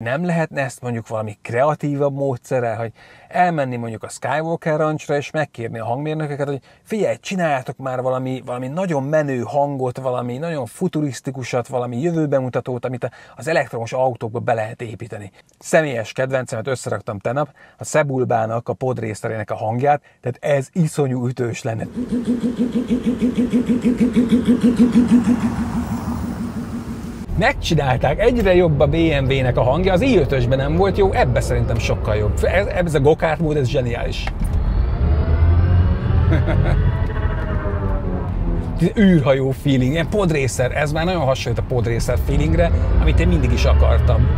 Nem lehetne ezt mondjuk valami kreatívabb módszerrel, hogy elmenni mondjuk a Skywalker Ranchra, és megkérni a hangmérnököket, hogy figyelj, csináljátok már valami nagyon menő hangot, valami nagyon futurisztikusat, valami jövőbemutatót, amit az elektromos autókba be lehet építeni. Személyes kedvencemet összeraktam tegnap, a Sebulbának, a podrészerének a hangját, tehát ez iszonyú ütős lenne. Megcsinálták, egyre jobb a BMW-nek a hangja, az i5-ösben nem volt jó, ebbe szerintem sokkal jobb. Ez a go-kart mód, ez zseniális. űrhajó feeling, ilyen podracer, ez már nagyon hasonlít a podracer feelingre, amit én mindig is akartam.